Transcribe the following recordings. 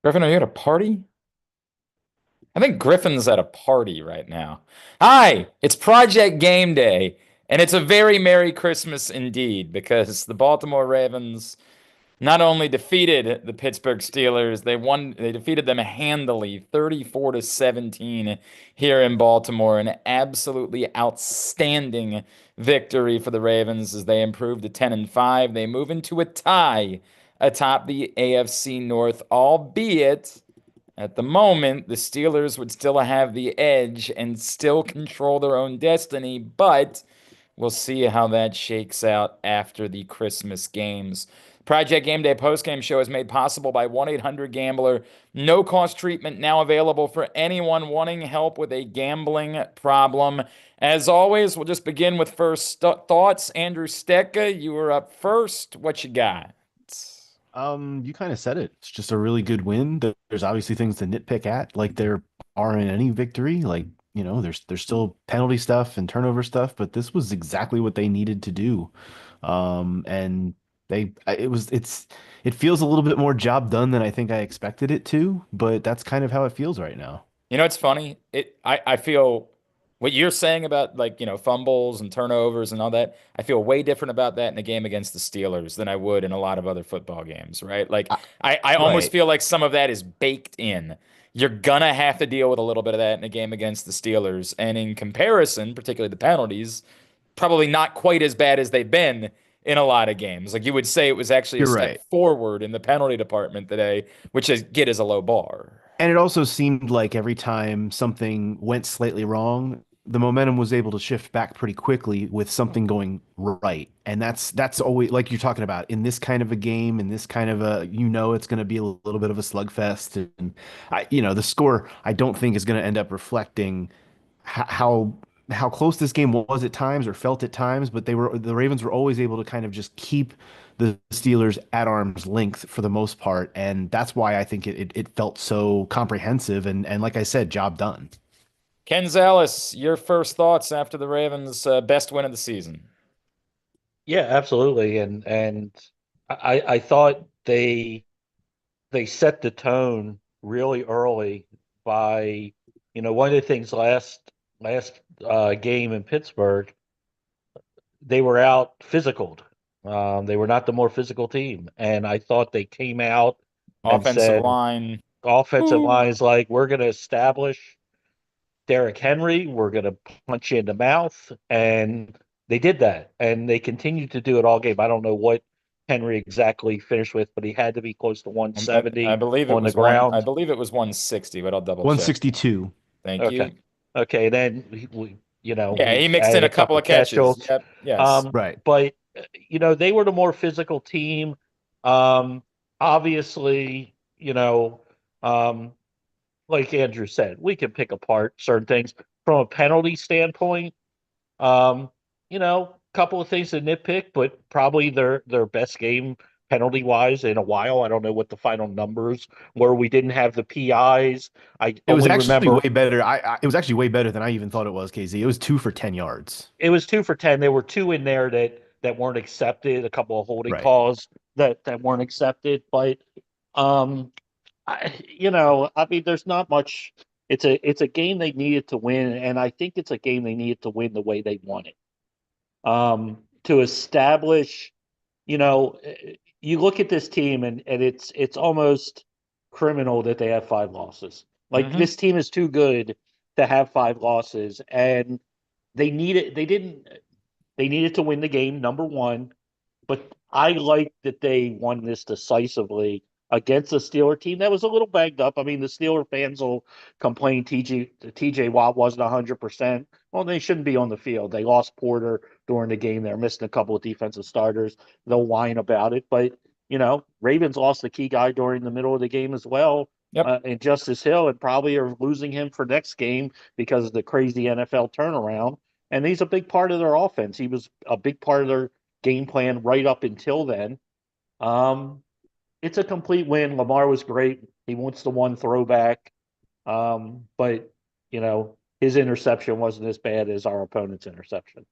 Griffin, are you at a party? I think Griffin's at a party right now. Hi, it's Project Game Day, and it's a very Merry Christmas indeed because the Baltimore Ravens not only defeated the Pittsburgh Steelers, they defeated them handily, 34 to 17 here in Baltimore. An absolutely outstanding victory for the Ravens as they improve to 10 and 5. They move into a tie atop the AFC North, albeit at the moment, the Steelers would still have the edge and still control their own destiny, but we'll see how that shakes out after the Christmas games. Project Game Day postgame show is made possible by 1-800-GAMBLER. No cost treatment now available for anyone wanting help with a gambling problem. As always, we'll just begin with first thoughts. Andrew Stecca, you were up first. What you got? You kind of said it. It's just a really good win. There's obviously things to nitpick at, like there are in any victory. Like, there's still penalty stuff and turnover stuff, but this was exactly what they needed to do. And it feels a little bit more job done than I think I expected it to, but that's kind of how it feels right now. You know, it's funny. I feel what you're saying about like, fumbles and turnovers and all that. I feel way different about that in a game against the Steelers than I would in a lot of other football games, right? Like I, I almost right. feel like some of that is baked in. You're gonna have to deal with a little bit of that in a game against the Steelers. And in comparison, particularly the penalties, probably not quite as bad as they've been in a lot of games. Like you would say it was actually a You're step right. forward in the penalty department today, which is get is a low bar. And it also seemed like every time something went slightly wrong, the momentum was able to shift back pretty quickly with something going right. And that's always like you're talking about in this kind of a game, in this kind of it's going to be a little bit of a slugfest. And the score I don't think is going to end up reflecting how how close this game was at times or felt at times, but the Ravens were always able to kind of just keep the Steelers at arm's length for the most part, and that's why I think it felt so comprehensive and like I said, job done. Ken Zales, your first thoughts after the Ravens' best win of the season? Yeah, absolutely. And I thought they set the tone really early by, one of the things last game in Pittsburgh, they were out physicaled. They were not the more physical team, and I thought they came out and Offensive said, line. offensive Woo. lines like we're going to establish Derrick Henry, we're going to punch you in the mouth, and they did that, and they continued to do it all game. I don't know what Henry exactly finished with, but he had to be close to I 170 believe it on the was one. I ground. believe it was 160, but I'll double check. 162. Thank Okay, you. okay, then Yeah, he he mixed in added a a couple couple of catches. catches. Yep. Yes. Um, Right. but they were the more physical team. Um, obviously, um, like Andrew said, we can pick apart certain things from a penalty standpoint. A couple of things to nitpick, but probably their best game penalty wise in a while. I don't know what the final numbers were. We didn't have the PIs. I It was only actually remember way better. It was actually way better than I even thought it was, KZ. It was 2 for 10 yards. it was 2 for 10. There were two in there that weren't accepted, a couple of holding Right. calls that weren't accepted. But um I mean, there's not much. It's a game they needed to win, and I think it's a game they needed to win the way they won it. To establish, you know, you look at this team and it's almost criminal that they have five losses. Like Hmm. this team is too good to have five losses, and they needed to win the game, number one, but I like that they won this decisively against a Steeler team that was a little banged up. I mean, the Steeler fans will complain TJ Watt wasn't 100%. Well, they shouldn't be on the field. They lost Porter during the game. They're missing a couple of defensive starters. They'll whine about it. But, Ravens lost the key guy during the middle of the game as well. Yep. And Justice Hill, and probably are losing him for next game because of the crazy NFL turnaround. And he's a big part of their offense. He was a big part of their game plan right up until then. Um, it's a complete win. Lamar was great. He wants the one throwback. But his interception wasn't as bad as our opponent's interception.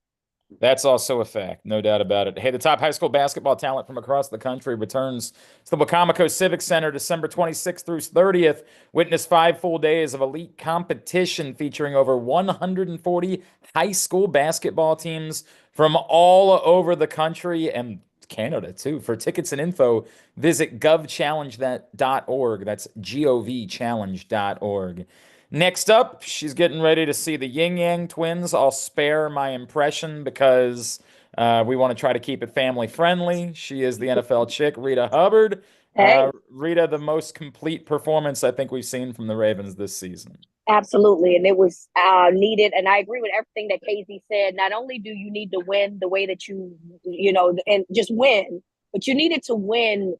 That's also a fact, no doubt about it. Hey, the top high school basketball talent from across the country returns to the Wacomico Civic Center December 26th through 30th. Witness 5 full days of elite competition featuring over 140 high school basketball teams from all over the country and Canada, too. For tickets and info, visit govchallenge.org. That's govchallenge.org. Next up, she's getting ready to see the Yin Yang twins. I'll spare my impression because we want to try to keep it family friendly. She is the NFL chick, Reeta Hubbard. Hey, Reeta, the most complete performance I think we've seen from the Ravens this season. absolutely. And it was needed. And I agree with everything that Casey said. Not only do you need to win the way that and just win, but you needed to win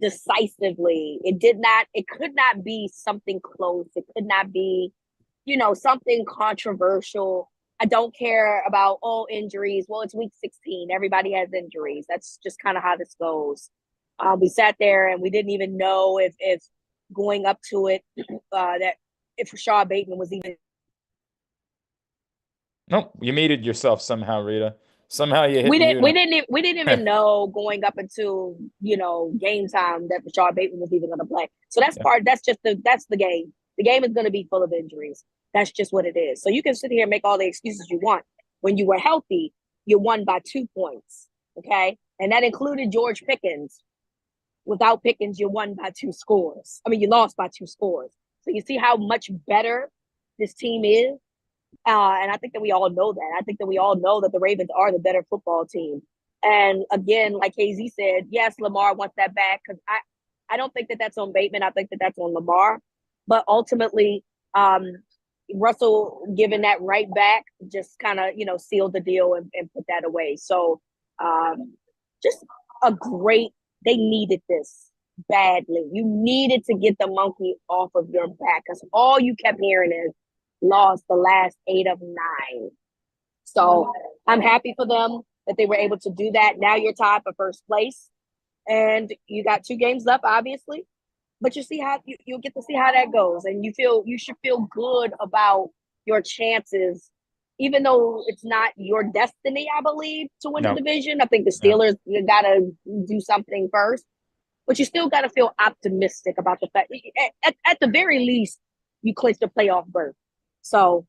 decisively. It could not be something close. It could not be, something controversial. I don't care about all injuries. Well, it's week 16. Everybody has injuries. That's just kind of how this goes. We sat there and we didn't even know if going up to it that if Rashad Bateman was even. Nope, you muted yourself somehow, Reeta. Somehow you hit We didn't mute we on. didn't we didn't even know going up into game time that Rashad Bateman was even going to play. So Yeah. that's the game. The game is going to be full of injuries. That's just what it is. So you can sit here and make all the excuses you want. When you were healthy, you won by 2 points. Okay, and that included George Pickens. Without Pickens, you won by 2 scores. I mean, you lost by 2 scores. So you see how much better this team is. And I think that we all know that. I think that we all know that the Ravens are the better football team. And again, like KZ said, yes, Lamar wants that back because I don't think that that's on Bateman. I think that that's on Lamar. But ultimately, Russell giving that right back just kind of, sealed the deal and put that away. So just a great, they needed this badly. You needed to get the monkey off of your back because all you kept hearing is lost the last 8 of 9. So I'm happy for them that they were able to do that. Now you're tied for first place, and you got 2 games left, obviously. But you'll get to see how that goes, and you should feel good about your chances, even though it's not your destiny. I believe to win the No, division. I think the no. Steelers you gotta do something first, but you still gotta feel optimistic about the fact at the very least you clinched a playoff berth. So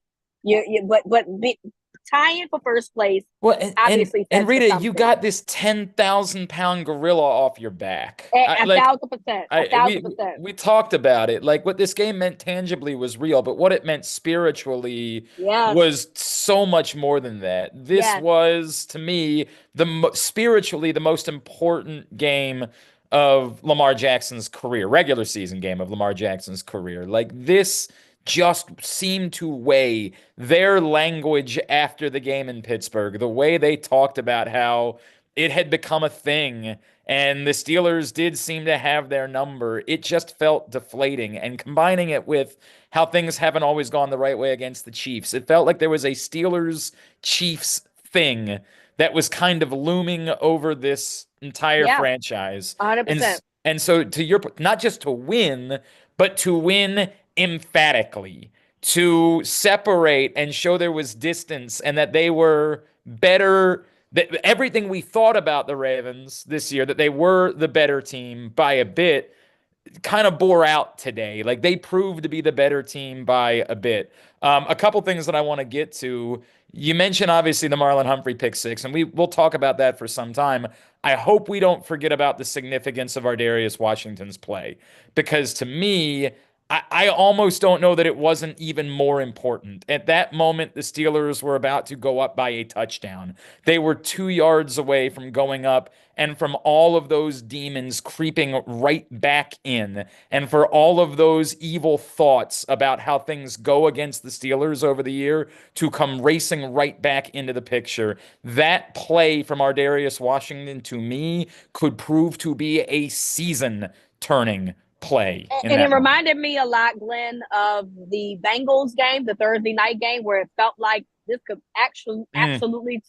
tying for first place Well, and obviously and says for Reeta, you something. got this 10,000 pound gorilla off your back. A thousand percent, a I thousand percent. we talked about it. Like what this game meant tangibly was real, but what it meant spiritually Yes, was so much more than that. This yes, was to me spiritually the most important game of Lamar Jackson's career, regular season game of Lamar Jackson's career. Like this just seemed to weigh their language after the game in Pittsburgh, the way they talked about how it had become a thing and the Steelers did seem to have their number. It just felt deflating. And combining it with how things haven't always gone the right way against the Chiefs, it felt like there was a Steelers Chiefs thing that was kind of looming over this entire yeah, franchise. 100%. And so to your point, not just to win, but to win emphatically, to separate and show there was distance and that they were better, that everything we thought about the Ravens this year, that they were the better team by a bit, kind of bore out today. Like they proved to be the better team by a bit. A couple things that I want to get to. You mentioned obviously the Marlon Humphrey pick six, and we'll talk about that for some time. I hope we don't forget about the significance of Ardarius Washington's play because to me, I almost don't know that it wasn't even more important. At that moment, the Steelers were about to go up by a touchdown. They were 2 yards away from going up and from all of those demons creeping right back in, and for all of those evil thoughts about how things go against the Steelers over the year to come racing right back into the picture. That play from Ardarius Washington to me could prove to be a season turning play in And it that moment. reminded me a lot, Glenn, of the Bengals game, the Thursday night game, where it felt like this could actually Mm, absolutely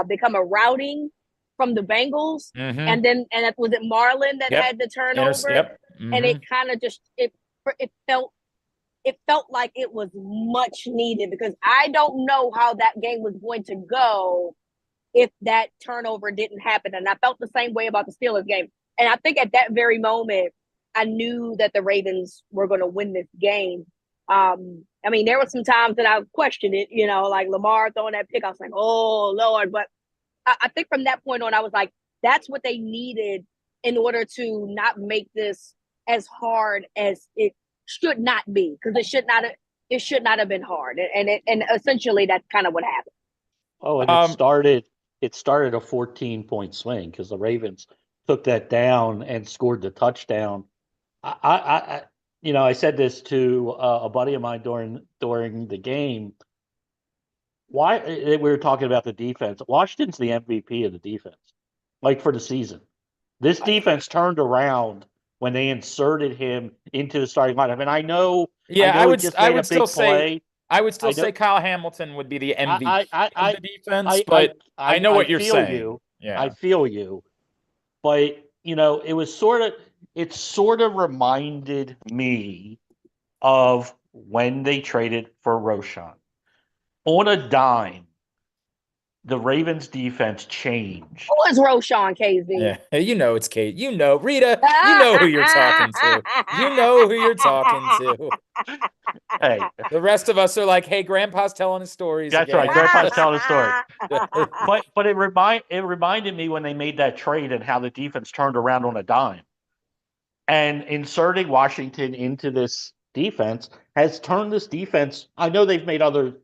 become a routing from the Bengals. mm-hmm. And that was it Marlin that Yep. had the turnover, Yep. and Mm-hmm. it kind of just it felt like it was much needed because I don't know how that game was going to go if that turnover didn't happen. And I felt the same way about the Steelers game. And I think at that very moment, I knew that the Ravens were going to win this game. I mean, there were some times that I questioned it, like Lamar throwing that pick. I was like, oh, Lord. But I think from that point on, I was like, that's what they needed in order to not make this as hard as it should not be, because it should not have been hard. And essentially that's kind of what happened. Oh, and it started a 14-point swing because the Ravens took that down and scored the touchdown. I said this to a buddy of mine during the game. Why we were talking about the defense. Washington's the MVP of the defense, like for the season. This defense turned around when they inserted him into the starting lineup. And I know I would still say Kyle Hamilton would be the MVP of the defense, but I know what you're saying. I feel you. But it sort of reminded me of when they traded for Roschon. On a dime, the Ravens defense changed. Who is Roschon, KZ? Yeah, it's Kate. Reeta, you know who you're talking to. You know who you're talking to. Hey, the rest of us are like, hey, Grandpa's telling his stories. That's again. right, Grandpa's telling his story. but it reminded me when they made that trade and how the defense turned around on a dime. And inserting Washington into this defense has turned this defense. I know they've made other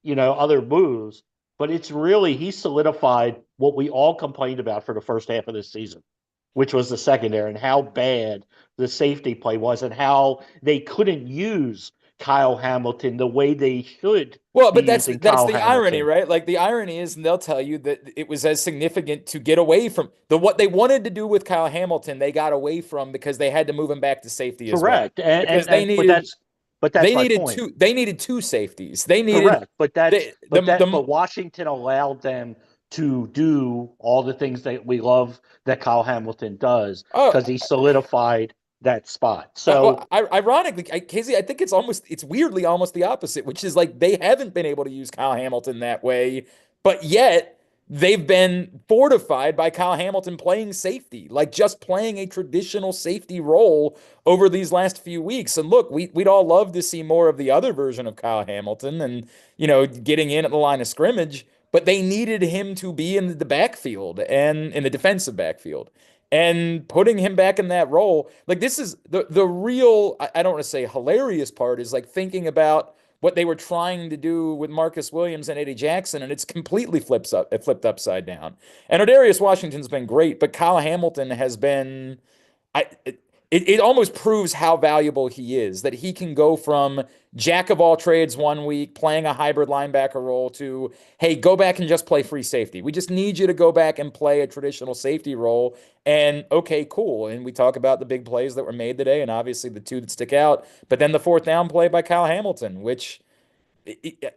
moves, but he solidified what we all complained about for the first half of this season, which was the secondary and how bad the safety play was and how they couldn't use Kyle Hamilton the way they should. Well, but that's the irony, right? Like the irony is, and they'll tell you that it was as significant to get away from what they wanted to do with Kyle Hamilton. They got away from because they had to move him back to safety as well. Correct, because they needed. But they needed two. They needed two safeties. They needed. Correct, but Washington allowed them to do all the things that we love that Kyle Hamilton does because he solidified that spot. So ironically, Casey, I think it's weirdly almost the opposite, which is like they haven't been able to use Kyle Hamilton that way, but yet they've been fortified by Kyle Hamilton playing safety, like just playing a traditional safety role over these last few weeks. And look, we'd all love to see more of the other version of Kyle Hamilton and, getting in at the line of scrimmage, but they needed him to be in the backfield and in the defensive backfield. And putting him back in that role, like this is the real, I don't want to say hilarious part, is like thinking about what they were trying to do with Marcus Williams and Eddie Jackson, and it's completely flipped upside down. And Odarius Washington's been great, but Kyle Hamilton has been, it almost proves how valuable he is, that he can go from jack of all trades one week, playing a hybrid linebacker role, to, hey, go back and just play free safety. We just need you to go back and play a traditional safety role. And okay, cool. And we talk about the big plays that were made today, and obviously the two that stick out. But then the fourth down play by Kyle Hamilton, which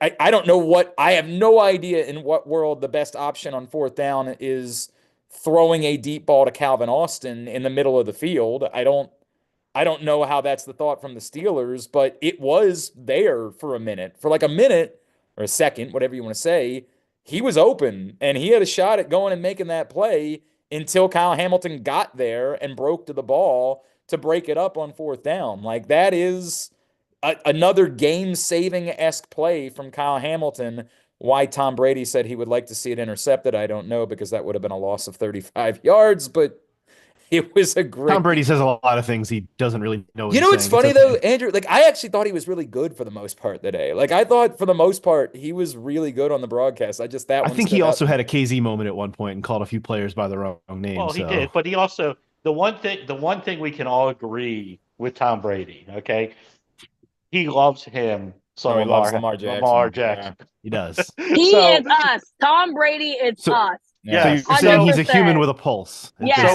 I don't know I have no idea in what world the best option on fourth down is throwing a deep ball to Calvin Austin in the middle of the field. I don't know how that's the thought from the Steelers, but it was there for like a minute or a second, whatever you want to say. He was open and he had a shot at going and making that play until Kyle Hamilton got there and broke to the ball to break it up on fourth down. Like that is another game-saving-esque play from Kyle Hamilton. Why Tom Brady said he would like to see it intercepted, I don't know, because that would have been a loss of 35 yards, but it was a great... Tom Brady says a lot of things he doesn't really know what You know what's funny, though, Andrew? Like, I actually thought he was really good for the most part today. Like, I thought for the most part he was really good on the broadcast. I think he also had a KZ moment at one point and called a few players by the wrong name. Well, he did, but he also... The one thing we can all agree with Tom Brady, okay? He loves him. So he loves Lamar Jackson. Lamar Jackson. Yeah, he does. He is us. Tom Brady is us. Yeah. So you're saying he's a human with a pulse. Yeah.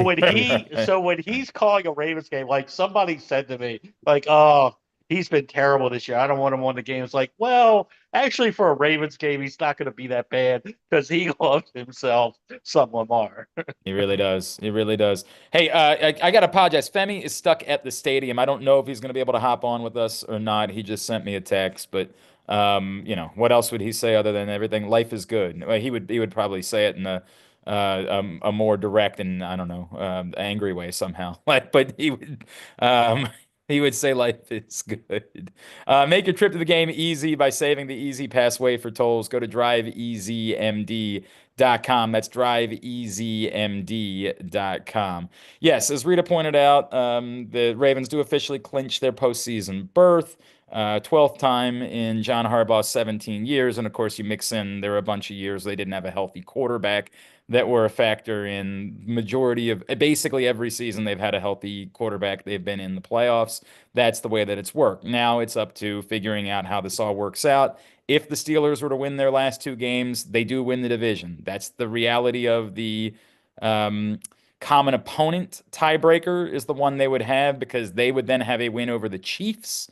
So when he's calling a Ravens game, like somebody said to me, like, oh, he's been terrible this year. I don't want him on the game. It's like, well, actually, for a Ravens game, he's not going to be that bad because he loves himself some Lamar. He really does. He really does. Hey, I got to apologize. Femi is stuck at the stadium. I don't know if he's going to be able to hop on with us or not. He just sent me a text, but What else would he say other than everything? Life is good. Well, he would probably say it in a more direct and I don't know, angry way somehow. Like, but um, he would say life is good. Make your trip to the game easy by saving the Easy Pass way for tolls. Go to driveeasymd.com. That's driveeasymd.com. Yes, as Rita pointed out, the Ravens do officially clinch their postseason berth. 12th time in John Harbaugh's 17 years. And of course, you mix in there were a bunch of years they didn't have a healthy quarterback that were a factor in majority of basically every season they've had a healthy quarterback. They've been in the playoffs. That's the way that it's worked. Now it's up to figuring out how this all works out. If the Steelers were to win their last two games, they do win the division. That's the reality of the um, common opponent tiebreaker is the one they would have because they would then have a win over the Chiefs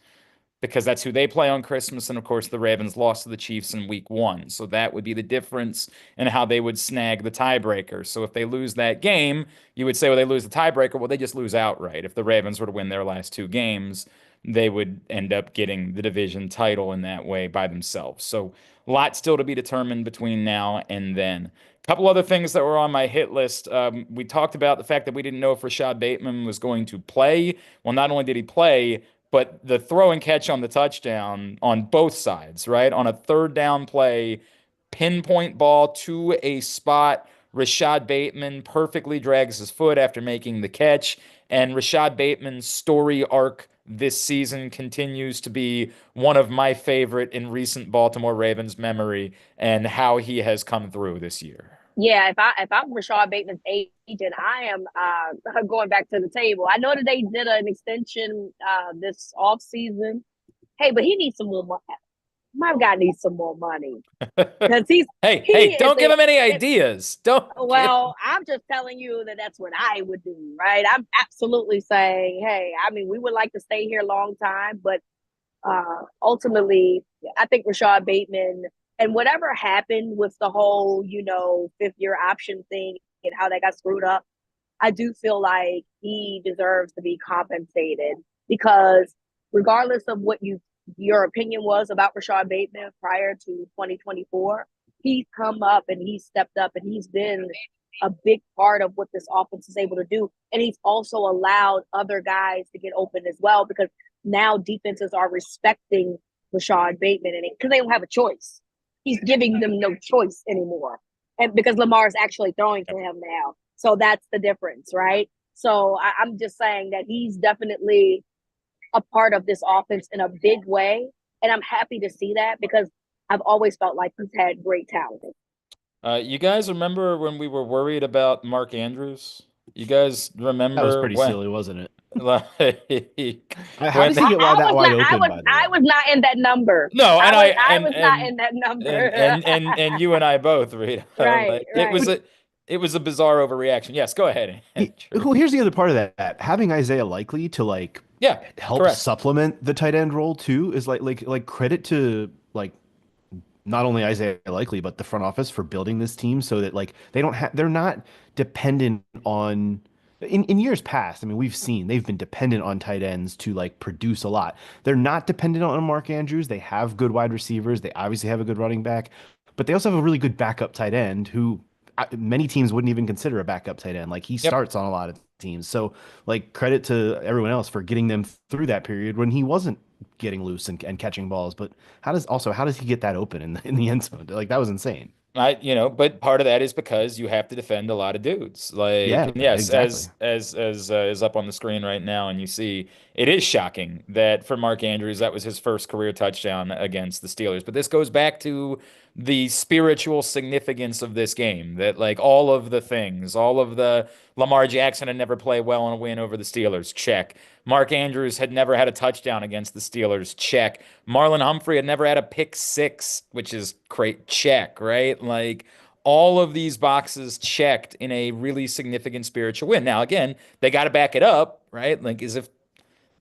because that's who they play on Christmas. And of course, the Ravens lost to the Chiefs in week one. So that would be the difference in how they would snag the tiebreaker. So if they lose that game, you would say, well, they lose the tiebreaker. Well, they just lose outright. If the Ravens were to win their last two games, they would end up getting the division title in that way by themselves. So a lot still to be determined between now and then. A couple other things that were on my hit list. We talked about the fact that we didn't know if Rashad Bateman was going to play. Well, not only did he play, but the throw and catch on the touchdown on both sides, right? On a third down play, pinpoint ball to a spot. Rashad Bateman perfectly drags his foot after making the catch. And Rashad Bateman's story arc this season continues to be one of my favorite in recent Baltimore Ravens memory and how he has come through this year. Yeah, if I'm Rashad Bateman's agent, I am going back to the table. I know that they did an extension this off season. Hey, but he needs some more money. My guy needs some more money because Hey, he hey, is don't give him any ideas. Don't well, I'm just telling you that that's what I would do, right? I'm absolutely saying, hey, I mean, we would like to stay here a long time, but ultimately, I think Rashad Bateman and whatever happened with the whole, fifth year option thing and how that got screwed up, I do feel like he deserves to be compensated because regardless of what your opinion was about Rashad Bateman prior to 2024, he's come up and he's stepped up and he's been a big part of what this offense is able to do. And he's also allowed other guys to get open as well because now defenses are respecting Rashad Bateman and because they don't have a choice. He's giving them no choice anymore. And because Lamar is actually throwing to him now. So that's the difference, right? So I'm just saying that he's definitely a part of this offense in a big way. And I'm happy to see that because I've always felt like he's had great talent. You guys remember when we were worried about Mark Andrews? You guys That was remember pretty when silly, wasn't it? like How does he get that wide open, by the way? I was not in that number. No, and I was not in that number. and you and I both, Rita. Right, Like right. it was a bizarre overreaction. Yes, go ahead, Andrew. Well, here's the other part of that. Having Isaiah Likely to like Yeah, help correct. supplement the tight end role too is like credit to like not only Isaiah Likely but the front office for building this team so that like they're not dependent on in years past. I mean, we've seen they've been dependent on tight ends to like produce a lot. They're not dependent on Mark Andrews. They have good wide receivers. They obviously have a good running back, but they also have a really good backup tight end who many teams wouldn't even consider a backup tight end. Like he Yep. starts on a lot of teams. So like credit to everyone else for getting them through that period when he wasn't getting loose and catching balls. But how does he get that open in the end zone? Like that was insane. But part of that is because you have to defend a lot of dudes. Like, Yeah, and yes, exactly. as is up on the screen right now, and you see, it is shocking that for Mark Andrews, that was his first career touchdown against the Steelers. But this goes back to the spiritual significance of this game. That like all of the things, all of the Lamar Jackson had never played well in a win over the Steelers. Check. Mark Andrews had never had a touchdown against the Steelers. Check. Marlon Humphrey had never had a pick six, which is great. Check, right? Like all of these boxes checked in a really significant spiritual win. Now, again, they got to back it up, right? Like, as if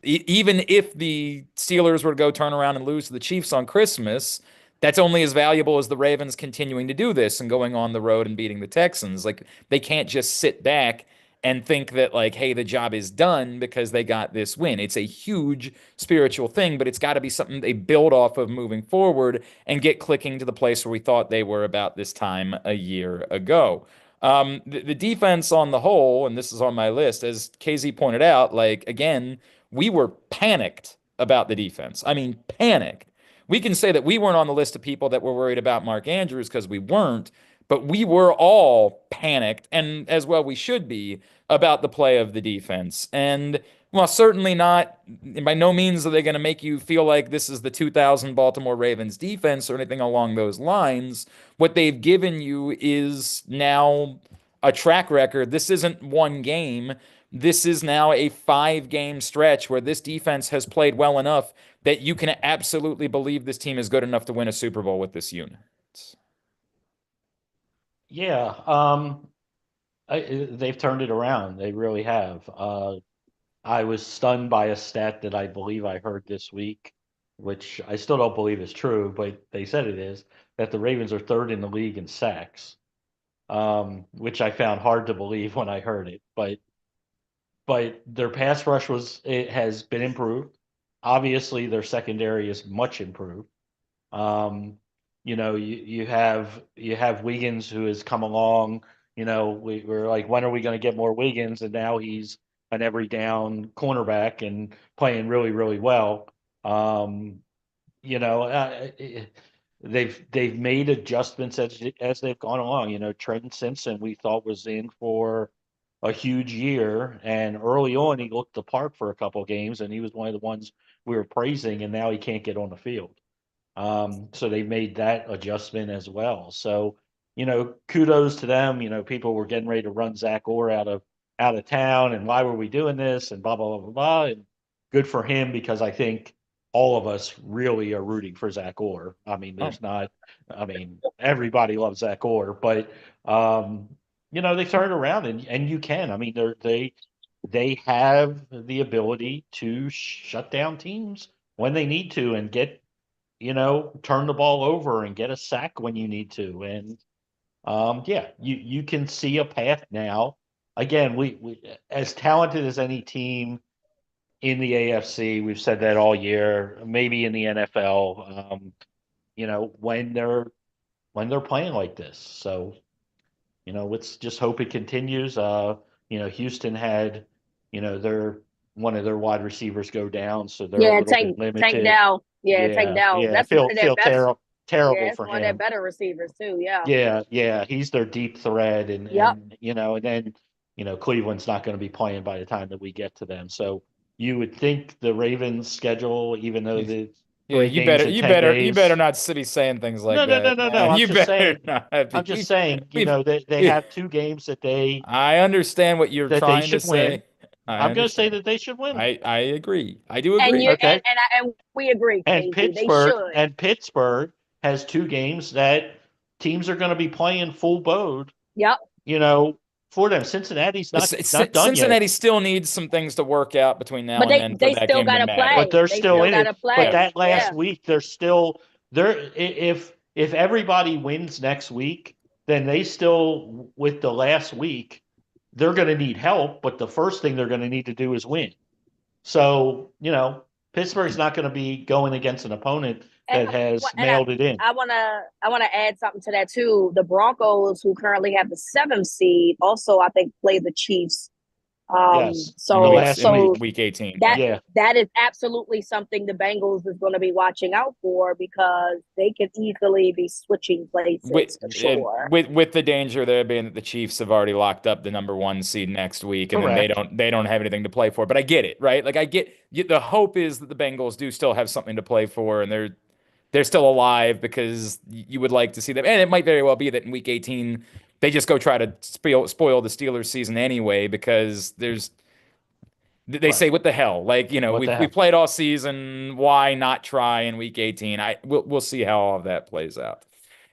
even if the Steelers were to go turn around and lose to the Chiefs on Christmas, that's only as valuable as the Ravens continuing to do this and going on the road and beating the Texans. Like they can't just sit back and think that like, hey, the job is done because they got this win. It's a huge spiritual thing, but it's got to be something they build off of moving forward and get clicking to the place where we thought they were about this time a year ago. The defense on the whole, and this is on my list, as KZ pointed out, like again, we were panicked about the defense. I mean, panicked. We can say that we weren't on the list of people that were worried about Mark Andrews because we weren't, but we were all panicked, and as well we should be, about the play of the defense. And well, certainly not, by no means are they going to make you feel like this is the 2000 Baltimore Ravens defense or anything along those lines. What they've given you is now a track record. This isn't one game. This is now a 5 game stretch where this defense has played well enough that you can absolutely believe this team is good enough to win a Super Bowl with this unit. Yeah, they've turned it around. They really have. I was stunned by a stat that I believe I heard this week, which I still don't believe is true, but they said it is, that the Ravens are third in the league in sacks, which I found hard to believe when I heard it. But their pass rush it has been improved. Obviously, their secondary is much improved. Um, you have Wiggins who has come along. We're like, when are we going to get more Wiggins? And now he's an every down cornerback and playing really, really well. You know, they've made adjustments as they've gone along. Trenton Simpson we thought was in for a huge year, and early on he looked the part for a couple of games, and he was one of the ones we were praising, and now he can't get on the field. So they made that adjustment as well. So, kudos to them. People were getting ready to run Zach Orr out of town, and why were we doing this? And blah blah blah blah blah. And good for him, because I think all of us really are rooting for Zach Orr. I mean, Oh. everybody loves Zach Orr, but they turned around, and you can. I mean, they have the ability to shut down teams when they need to and get turn the ball over and get a sack when you need to. And yeah, you can see a path now. Again, we as talented as any team in the AFC, we've said that all year, maybe in the NFL, when they're playing like this. So, let's just hope it continues. Houston had, their one of their wide receivers go down, so they're a Yeah, little bit Tank limited. Down. Yeah, Tank Yeah, Down. yeah. That's one Feel of their feel best. terrible Yeah, it's for one of their him. better receivers too. Yeah. Yeah. He's their deep threat, and Yep. and then Cleveland's not going to be playing by the time that we get to them. So you would think the Ravens' schedule, even though the Yeah, 3 games in you 10 better, you better days. not be saying things like No, no, no, that. no, no. I'm You just better saying. not I'm be. just saying. They We, have 2 games I understand what you're that they trying to should win. say. I I'm going to say understand. that they should win. I agree. I do And agree. you Okay. and we agree, And Casey. They should. Pittsburgh has 2 games that teams are going to be playing full boat, Yep. for them. Cincinnati's not done yet, Cincinnati still needs some things to work out between now But and they then for they that still game to gotta matter. but play. they're They still still in it. gotta But play. that last Yeah. week, they're still there. If everybody wins next week, then they still, with the last week, they're going to need help. But the first thing they're going to need to do is win. So Pittsburgh's not going to be going against an opponent And that has and mailed it in. I wanna add something to that too. The Broncos, who currently have the 7th seed, also I think play the Chiefs. Yes, in the So last week. Week 18. that Yeah. that is absolutely something the Bengals is going to be watching out for, because they could easily be switching places for sure. With the danger there being that the Chiefs have already locked up the #1 seed next week, and then Correct. they don't have anything to play for. But I get it, right? Like I get the hope is that the Bengals do still have something to play for, and they're still alive, because you would like to see them. And it might very well be that in Week 18 they just go try to spoil the Steelers season anyway, because they say, Right. what the hell? Like, What the we hell? played all season. Why not try in Week 18? We'll see how all of that plays out.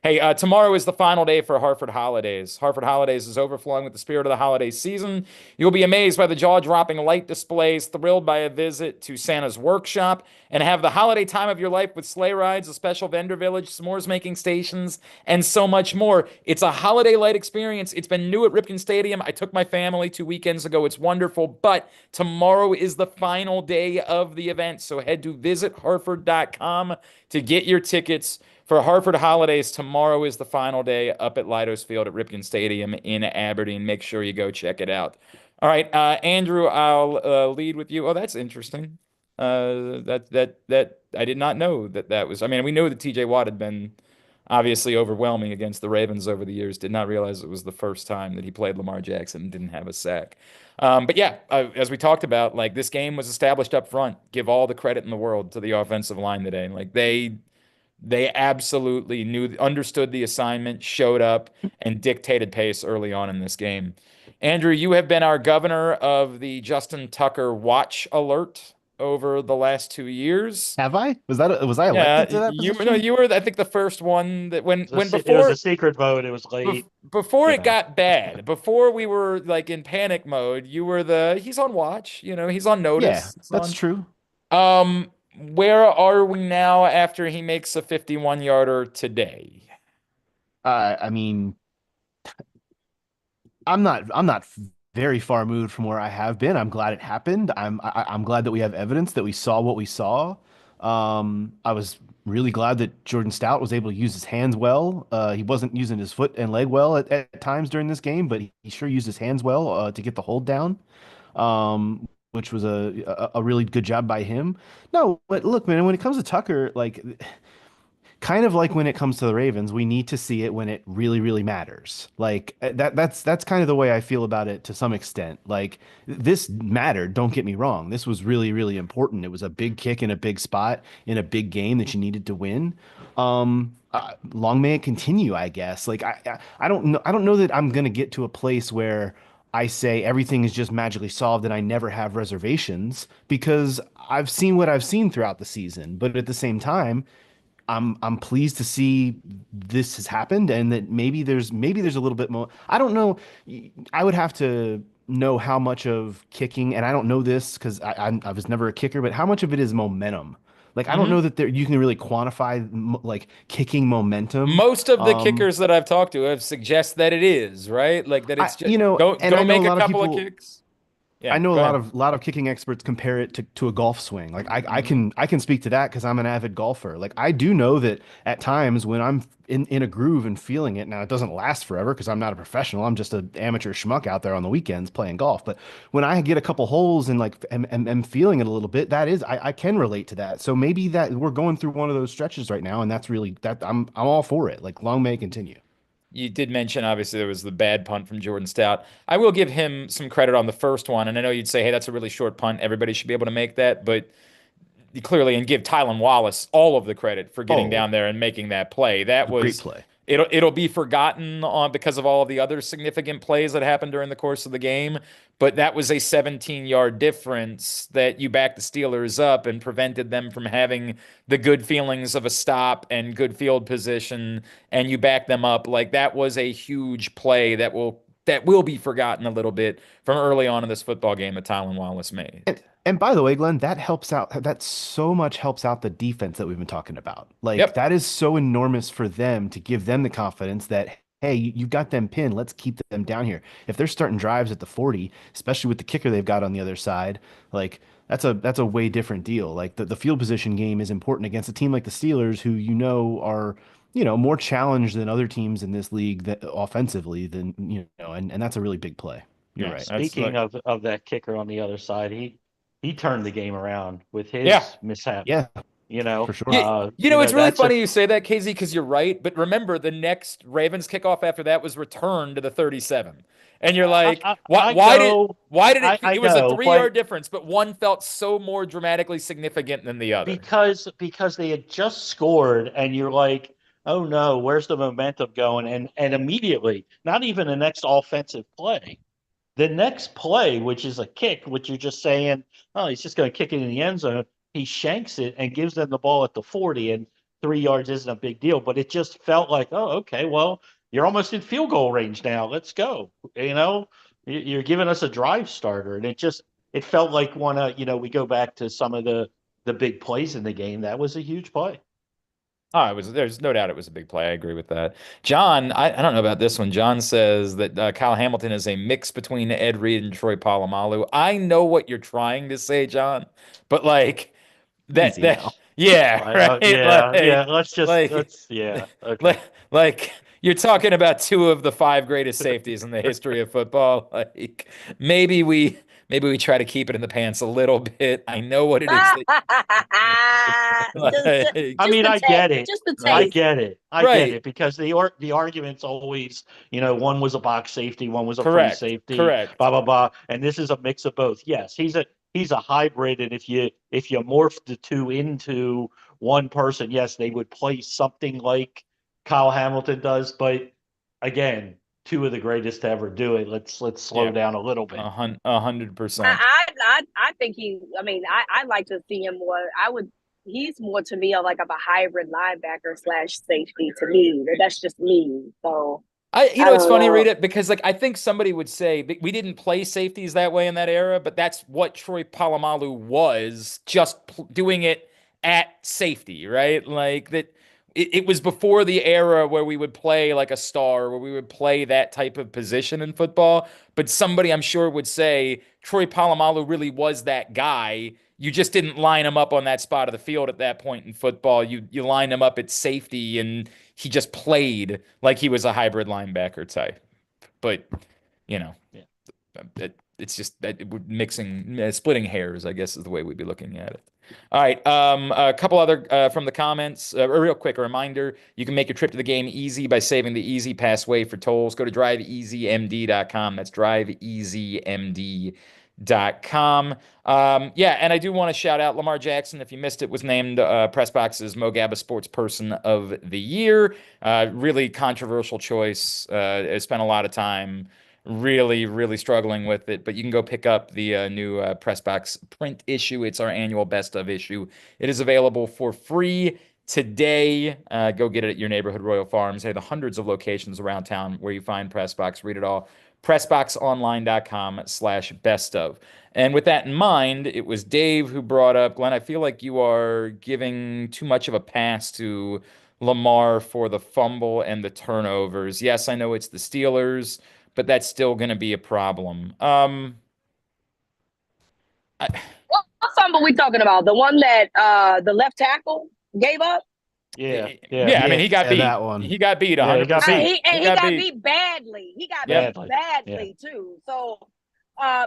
Hey, tomorrow is the final day for Hartford Holidays. Hartford Holidays is overflowing with the spirit of the holiday season. You'll be amazed by the jaw-dropping light displays, thrilled by a visit to Santa's workshop, and have the holiday time of your life with sleigh rides, a special vendor village, s'mores making stations, and so much more. It's a holiday light experience. It's been new at Ripken Stadium. I took my family 2 weekends ago. It's wonderful, but tomorrow is the final day of the event, so head to visithartford.com to get your tickets for Hartford Holidays. Tomorrow is the final day up at Leidos Field at Ripken Stadium in Aberdeen. Make sure you go check it out. All right, Andrew, I'll lead with you. Oh, that's interesting. That I did not know that was. I mean, we knew that T.J. Watt had been obviously overwhelming against the Ravens over the years. Did not realize it was the first time that he played Lamar Jackson and didn't have a sack. But yeah, as we talked about, like this game was established up front. Give all the credit in the world to the offensive line today. Like they absolutely understood the assignment, showed up, and dictated pace early on in this game. Andrew, you have been our governor of the Justin Tucker watch alert over the last 2 years. Have I? Was I Yeah, elected to that you position? you were I think the first one that when It was before a secret vote. It was late. before it Yeah. got bad, before we were like in panic mode, you were he's on watch, he's on Yeah, notice. He's that's on. true. Where are we now after he makes a 51-yarder today? I mean, I'm not very far moved from where I have been. I'm glad it happened. I'm glad that we have evidence that we saw what we saw. I was really glad that Jordan Stout was able to use his hands well. He wasn't using his foot and leg well at times during this game, but he sure used his hands well to get the hold down. Which was a really good job by him. No, but look, man, when it comes to Tucker, like kind of like when it comes to the Ravens, we need to see it when it really, really matters. Like that's kind of the way I feel about it to some extent. Like this mattered, don't get me wrong. This was really, really important. It was a big kick in a big spot in a big game that you needed to win. Long may it continue, I guess. Like I don't know that I'm gonna get to a place where I say everything is just magically solved and I never have reservations because I've seen what I've seen throughout the season. But at the same time, I'm pleased to see this has happened and that maybe there's a little bit more. I don't know. I would have to know how much of kicking, and I don't know this because I was never a kicker, but how much of it is momentum? Like I don't know that you can really quantify like kicking momentum. Most of the kickers that I've talked to have suggest that it is, right? Like that I it's just you know, and go I know a make a lot of couple of people. kicks. I Yeah, know a go ahead. lot of kicking experts compare it to a golf swing. Like Mhm. I can speak to that because I'm an avid golfer. Like I do know that at times when I'm in a groove and feeling it, now it doesn't last forever because I'm not a professional. I'm just an amateur schmuck out there on the weekends playing golf. But when I get a couple holes and like am feeling it a little bit, that is I can relate to that. So maybe that we're going through one of those stretches right now, and that's really that I'm all for it. Like long may it continue. You did mention obviously there was the bad punt from Jordan Stout. I will give him some credit on the first one, and I know you'd say, "Hey, that's a really short punt. Everybody should be able to make that," but clearly and give Tylan Wallace all of the credit for getting Oh, down there and making that play. That great was play. it'll be forgotten on because of all of the other significant plays that happened during the course of the game, but that was a 17-yard difference that you backed the Steelers up and prevented them from having the good feelings of a stop and good field position, and you backed them up. Like that was a huge play that will be forgotten a little bit from early on in this football game that Tylan Wallace made. And by the way, Glenn, that helps out. That so much helps out the defense that we've been talking about. Like Yep. that is so enormous for them to give them the confidence that, hey, you got them pinned. Let's keep them down here. If they're starting drives at the 40, especially with the kicker they've got on the other side, like that's a way different deal. Like the field position game is important against a team like the Steelers, who are, more challenged than other teams in this league that offensively than, and that's a really big play. You're Yeah, right. that's Speaking like of that kicker on the other side, he turned the game around with yeah. his mishap. Yeah, You for know, sure. It's really that's a funny you say that, KZ, because you're right. But remember, the next Ravens kickoff after that was returned to the 37, and you're like, why? I Why did? know, Why did it? I It was a know, three-yard but difference, but one felt so more dramatically significant than the other. because they had just scored and you're like, oh no, where's the momentum going? And immediately, not even the next offensive play. The next play, which is a kick, which you're just saying, oh, he's just going to kick it in the end zone. He shanks it and gives them the ball at the 40. And 3 yards isn't a big deal, but it just felt like, oh, okay, well, you're almost in field goal range now. Let's go. You're giving us a drive starter, and it felt like we go back to some of the big plays in the game. That was a huge play. Oh, there's no doubt it was a big play. I agree with that. John, I don't know about this one. John says that Kyle Hamilton is a mix between Ed Reed and Troy Polamalu. I know what you're trying to say, John, but like Easy that now. yeah, right. Yeah. Like Yeah. Okay. like you're talking about two of the five greatest safeties in the history of football. Like maybe we try to keep it in the pants a little bit. I know what it is like, I mean, I get it. Just the I taste. get it. I get right. it because the argument's always, one was a box safety, one was a free Correct. safety, Correct. blah blah blah, and this is a mix of both. Yes, he's a hybrid, and if you morph the two into one person, yes, they would play something like Kyle Hamilton does, but again, two of the greatest to ever do it. Let's slow Yeah. down a little bit. 100%. I think I like to see him more. He's more to me of a hybrid linebacker / safety to me. That's just me. So It's funny, know. Rita, because I think somebody would say we didn't play safeties that way in that era, but that's what Troy Polamalu was, just doing it at safety, right? Like that. It was before the era where we would play like a star, where we would play that type of position in football. But somebody, I'm sure, would say Troy Polamalu really was that guy. You just didn't line him up on that spot of the field at that point in football. You lined him up at safety, and he just played like he was a hybrid linebacker type. But you know, Yeah. it's just splitting hairs, I guess, is the way we'd be looking at it. All right, a couple other from the comments. A real quick reminder: you can make your trip to the game easy by saving the Easy Pass waive for tolls. Go to driveeasymd.com. That's driveeasymd.com. Yeah, and I do want to shout out Lamar Jackson. If you missed it, was named PressBox's Mo Gabba Sports Person of the Year. Really controversial choice. I spent a lot of time really, really struggling with it. But you can go pick up the new PressBox print issue. It's our annual best of issue. It is available for free today. Go get it at your neighborhood Royal Farms. They have the hundreds of locations around town where you find PressBox. Read it all. PressBoxOnline.com/best of. And with that in mind, it was Dave who brought up, Glenn, I feel like you are giving too much of a pass to Lamar for the fumble and the turnovers. Yes, I know it's the Steelers, but that's still going to be a problem. What fumble we talking about? The one that the left tackle gave up? Yeah. I mean, he got beat. That one. He got beat Yeah, he got 100%. beat. He got beat badly. He got beat badly too. So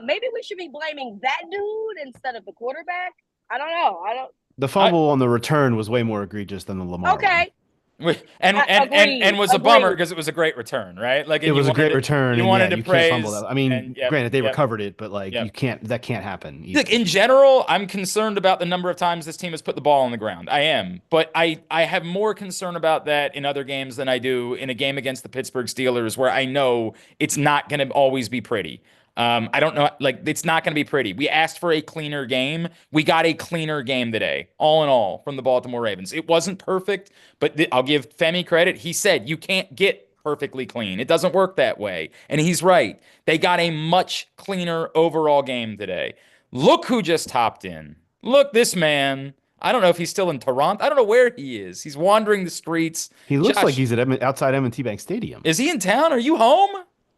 maybe we should be blaming that dude instead of the quarterback. I don't know. The fumble on the return was way more egregious than the Lamar Okay. one. And was a bummer because it was a great return, right? Like it was a great return. You wanted to you praise. Can't fumble that. I mean, granted, they recovered it, but that can't happen. Look, in general, I'm concerned about the number of times this team has put the ball on the ground. I am, but I have more concern about that in other games than I do in a game against the Pittsburgh Steelers, where I know it's not going to always be pretty. I don't know. Like, it's not going to be pretty. We asked for a cleaner game. We got a cleaner game today, all in all, from the Baltimore Ravens. It wasn't perfect, but I'll give Femi credit. He said you can't get perfectly clean. It doesn't work that way. And he's right. They got a much cleaner overall game today. Look who just hopped in. Look, this man. I don't know if he's still in Toronto. I don't know where he is. He's wandering the streets. He looks Josh, like he's outside M&T Bank Stadium. Is he in town? Are you home?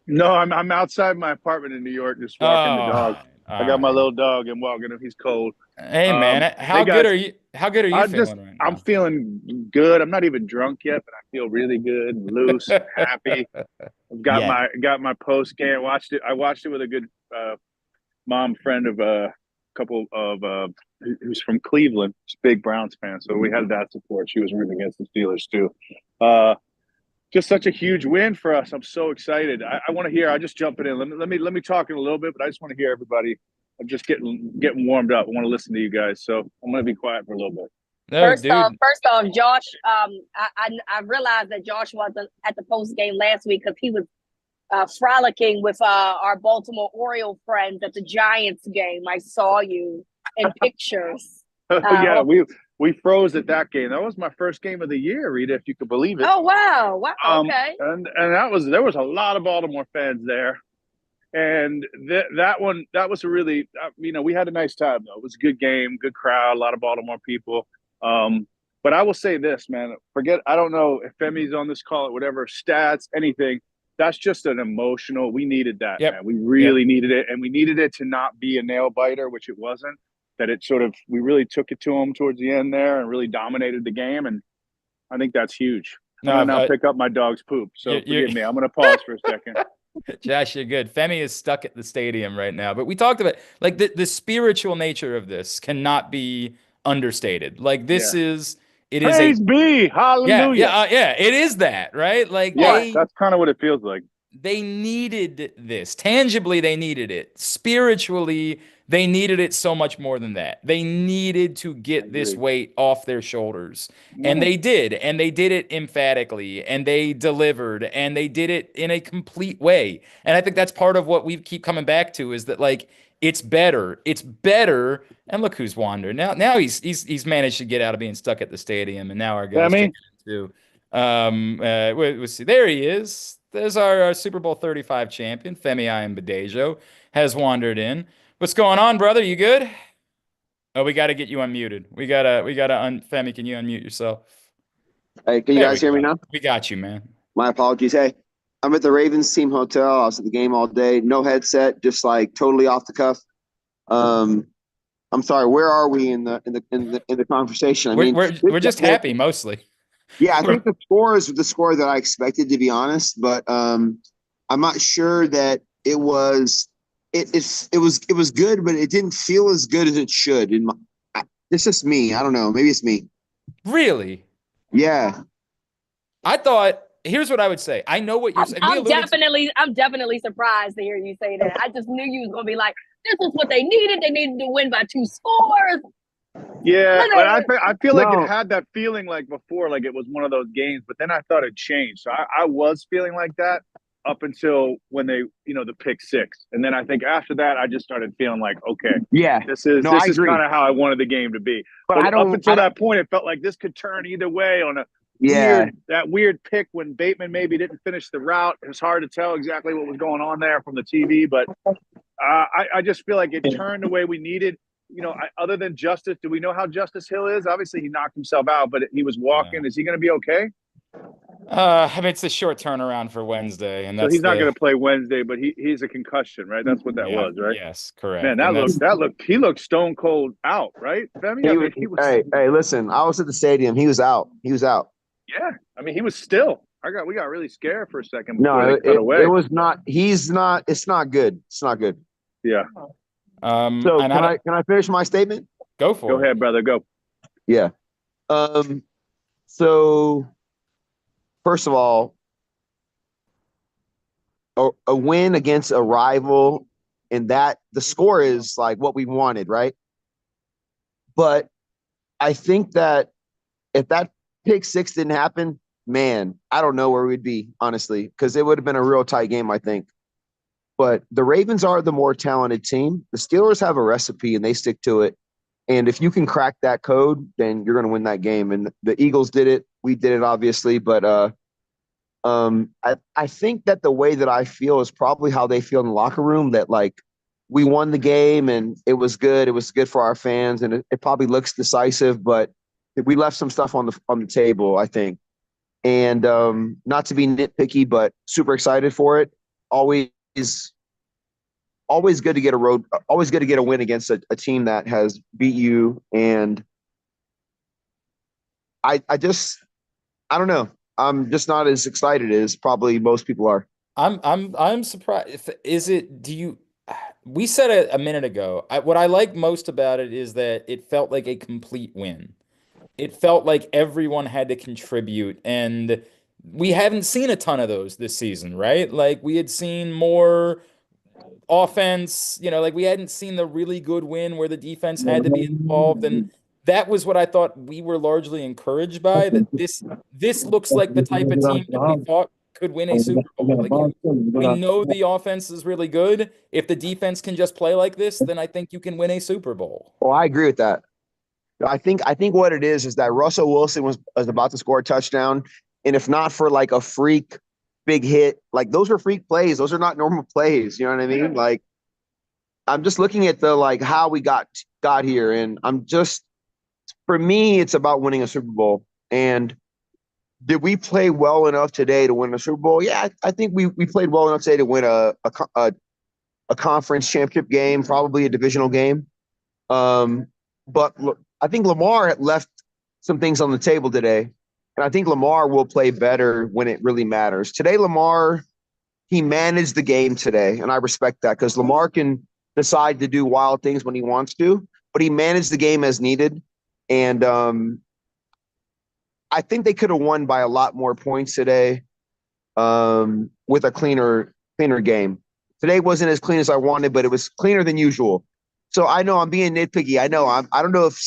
No, I'm outside my apartment in New York, just walking the dog. I got my little dog and walking him. He's cold. Hey man, how good are you? How good are you feeling right now? I'm feeling good. I'm not even drunk yet, but I feel really good, loose, happy. I've got my post game. I watched it with a good mom friend of a couple of who's from Cleveland. She's a big Browns fan, so we had that support. She was rooting against the Steelers too. Just such a huge win for us. I'm so excited. I want to hear. I'll just jump it in. Let me talk in a little bit, but I just want to hear everybody. I'm just getting warmed up. I want to listen to you guys, so I'm going to be quiet for a little bit. No, first off, Josh. I realized that Josh wasn't at the post game last week because he was frolicking with our Baltimore Oriole friends at the Giants game. I saw you in pictures. Yeah, we froze at that game. That was my first game of the year, Rita, if you could believe it. Oh wow. Wow. Okay. And there was a lot of Baltimore fans there. And that was a really, we had a nice time though. It was a good game, good crowd, a lot of Baltimore people. But I will say this, man, I don't know if Femi's on this call or whatever, stats, anything. That's just an emotional. We needed that, man. We really needed it. And we needed it to not be a nail biter, which it wasn't. That it sort of, we really took it to them towards the end there and really dominated the game. And I think that's huge. I'm going to now pick up my dog's poop. So forgive me. I'm going to pause for a second. Josh, you're good. Femi is stuck at the stadium right now. But we talked about, like, the spiritual nature of this cannot be understated. Like, this is... Praise be, hallelujah. Yeah, it is that, right? Like, that's kind of what it feels like. They needed this. Tangibly, they needed it. Spiritually, they needed it so much more than that. They needed to get this weight off their shoulders. And they did. And they did it emphatically. And they delivered. And they did it in a complete way. And I think that's part of what we keep coming back to is that, like, it's better. It's better. And look who's wandered. Now he's managed to get out of being stuck at the stadium. And now our guys too. We'll see. There he is. There's our Super Bowl 35 champion, Femi Ayanbadejo, has wandered in. What's going on, brother? You good? Oh, we got to get you unmuted. Femi, can you unmute yourself? Hey, can you guys hear me now? We got you, man. My apologies. Hey, I'm at the Ravens team hotel. I was at the game all day. No headset, just like totally off the cuff. I'm sorry. Where are we in the conversation? We're just happy mostly. Yeah, I think the score is the score that I expected, to be honest. But I'm not sure that it was. It was good, but it didn't feel as good as it should. It's just me. I don't know. Maybe it's me. Really? Yeah. I thought. Here's what I would say. I know what you're saying. I'm definitely surprised to hear you say that. I just knew you was gonna be like, this is what they needed. They needed to win by 2 scores. Yeah, but I feel like it had that feeling like before, like it was one of those games, but then I thought it changed. So I was feeling like that up until when they, the pick 6. And then I think after that, I just started feeling like, okay, this is kind of how I wanted the game to be. But up until that point, it felt like this could turn either way on that weird pick when Bateman maybe didn't finish the route. It was hard to tell exactly what was going on there from the TV, but I just feel like it turned the way we needed. Other than Justice, do we know how Justice Hill is? Obviously, he knocked himself out, but he was walking. Is he going to be okay? I mean, it's a short turnaround for Wednesday, and so he's not going to play Wednesday. But he's a concussion, right? That's what that was, right? Yes, correct. Man, he looked stone cold out, right? Femi? Hey, listen, I was at the stadium. He was out. Yeah, I mean, he was still. We got really scared for a second. No, it was not. He's not. It's not good. It's not good. Yeah. So can I finish my statement? Go for it. Go ahead, brother. Go. Yeah. So first of all, a win against a rival, and that the score is like what we wanted, right? But I think that if that pick 6 didn't happen, man, I don't know where we'd be, honestly, because it would have been a real tight game, I think. But the Ravens are the more talented team. The Steelers have a recipe, and they stick to it. And if you can crack that code, then you're going to win that game. And the Eagles did it. We did it, obviously. But I think that the way that I feel is probably how they feel in the locker room, that, like, we won the game, and it was good. It was good for our fans, and it probably looks decisive. But we left some stuff on the table, I think. And not to be nitpicky, but super excited for it. Always good to get a win against a team that has beat you. And I don't know. I'm just not as excited as probably most people are. I'm surprised. We said it a minute ago. What I like most about it is that it felt like a complete win. It felt like everyone had to contribute, and we haven't seen a ton of those this season, right? Like, we had seen more offense, like we hadn't seen the really good win where the defense had to be involved, and that was what I thought we were largely encouraged by, that this looks like the type of team that we thought could win a Super Bowl. Like, we know the offense is really good. If the defense can just play like this, then I think you can win a Super Bowl. Well, I agree with that. I think what it is that Russell Wilson was about to score a touchdown, and if not for like a freak big hit, like those are freak plays. Those are not normal plays. You know what I mean? Like I'm just looking at the like how we got here, and for me, it's about winning a Super Bowl. And did we play well enough today to win a Super Bowl? Yeah, I think we played well enough today to win a conference championship game, probably a divisional game. But look, I think Lamar left some things on the table today, and I think Lamar will play better when it really matters. Today, Lamar, he managed the game today, and I respect that because Lamar can decide to do wild things when he wants to, but he managed the game as needed. And I think they could have won by a lot more points today with a cleaner game. Today wasn't as clean as I wanted, but it was cleaner than usual. So I know I'm being nitpicky. I know I don't know if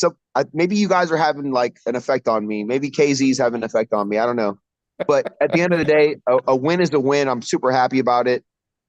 maybe you guys are having like an effect on me. Maybe KZ's having an effect on me. I don't know. But at the end of the day, a win is a win. I'm super happy about it.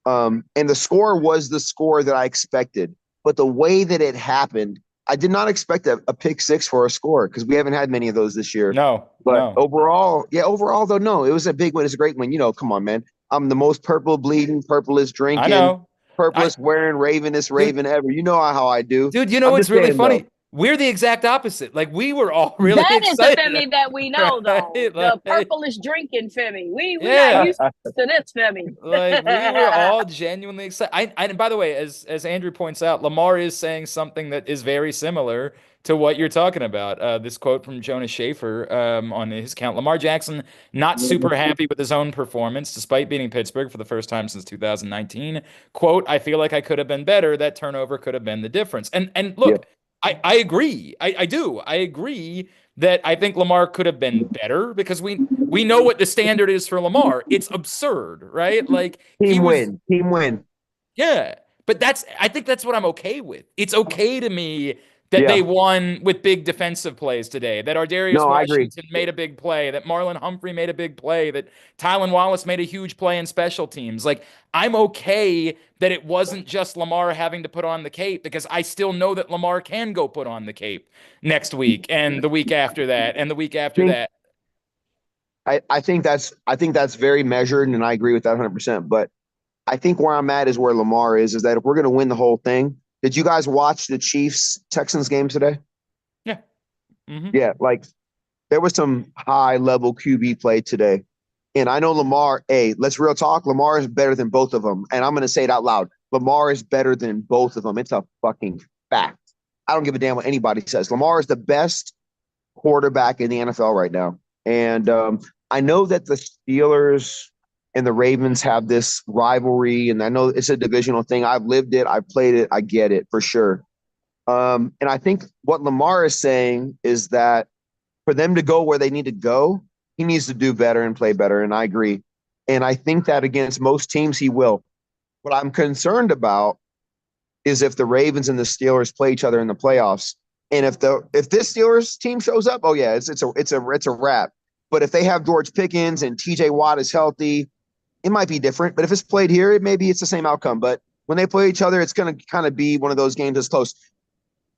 And the score was the score that I expected. But the way that it happened, I did not expect a pick six for a score because we haven't had many of those this year. No, But no. overall though, no, it was a big win. It's a great win. You know, come on, man. I'm the most purple bleeding, purplest I drinking, know. purplest wearing, ravenous raven ever. You know how I do. Dude, you know I'm what's just really saying, funny? though. We're the exact opposite. Like we were all really That is the excited. Femi that we know, though. Right? The Like, purplish drinking Femi. We not yeah. used to this Femi. Like we were all genuinely excited. And by the way, as Andrew points out, Lamar is saying something that is very similar to what you're talking about. This quote from Jonas Schaefer on his account: Lamar Jackson not super happy with his own performance despite beating Pittsburgh for the first time since 2019. Quote: I feel like I could have been better. That turnover could have been the difference. And Yeah. look, I agree. I do. I agree that I think Lamar could have been better because we know what the standard is for Lamar. It's absurd, right? Like he was, Team win. yeah. But I think that's what I'm okay with. It's okay to me that Yeah. they won with big defensive plays today, that Ardarius No, I agree. Washington made a big play, that Marlon Humphrey made a big play, that Tylan Wallace made a huge play in special teams. Like, I'm okay that it wasn't just Lamar having to put on the cape because I still know that Lamar can go put on the cape next week and the week after that and the week after think that. I think that's very measured, and I agree with that 100%. But I think where I'm at is where Lamar is that if we're going to win the whole thing, did you guys watch the Chiefs Texans game today? Yeah. Mm-hmm. Yeah, like there was some high level QB play today. And I know Lamar, hey, let's real talk. Lamar is better than both of them. And I'm going to say it out loud. Lamar is better than both of them. It's a fucking fact. I don't give a damn what anybody says. Lamar is the best quarterback in the NFL right now. And I know that the Steelers and the Ravens have this rivalry, and I know it's a divisional thing. I've lived it. I've played it. I get it for sure. And I think what Lamar is saying is that for them to go where they need to go, he needs to do better and play better. And I agree. And I think that against most teams, he will. What I'm concerned about is if the Ravens and the Steelers play each other in the playoffs. And if this Steelers team shows up, oh yeah, it's a wrap. But if they have George Pickens and TJ Watt is healthy, it might be different. But if it's played here, maybe it's the same outcome. But when they play each other, it's going to kind of be one of those games that's close.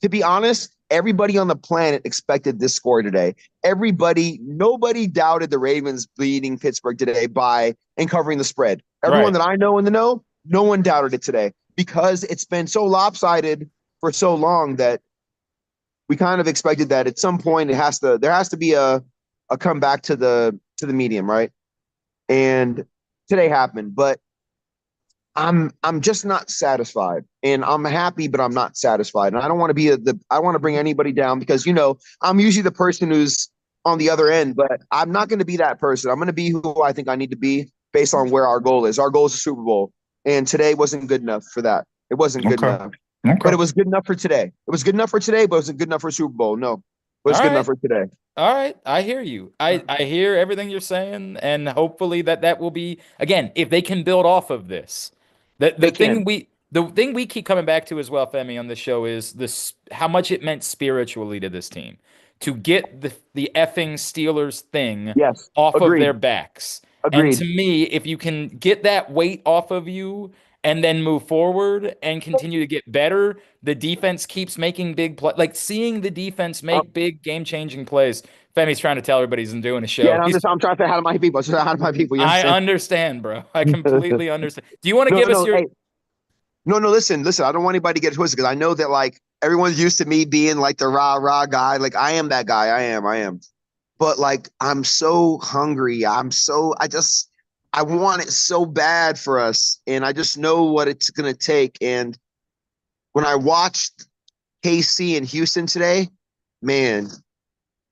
To be honest, everybody on the planet expected this score today. Nobody doubted the Ravens beating Pittsburgh today and covering the spread. Everyone Right. that I know in the know, no one doubted it today because it's been so lopsided for so long that we kind of expected that at some point there has to be a comeback to the medium, right? And today happened, but I'm just not satisfied, and I'm happy, but I'm not satisfied. And I don't want to be I want to bring anybody down because I'm usually the person who's on the other end, but I'm not going to be that person. I'm going to be who I think I need to be based on where our goal is. Our goal is a Super Bowl, and today wasn't good enough for that. It wasn't good enough, but it was good enough for today. It was good enough for today, but it wasn't good enough for Super Bowl. No, it was good enough for today. All right, I hear you. I hear everything you're saying, and hopefully that will be again if they can build off of this. The thing we keep coming back to as well, Femi, on the show is this how much it meant spiritually to this team to get the effing Steelers thing off of their backs. And Agreed. to me, if you can get that weight off of you and then move forward and continue to get better. The defense keeps making big play, like seeing the defense make big game-changing plays. Femi's trying to tell everybody he's doing a show. Yeah, I'm trying to say how to my people. So how to my people. You I understand? understand, bro. I completely understand. Do you want to No, give us no, your? hey, no. Listen. I don't want anybody to get it twisted because I know that like everyone's used to me being like the rah guy. Like I am that guy. I am. But like I'm so hungry. I want it so bad for us, and I just know what it's gonna take. And when I watched KC and Houston today, man,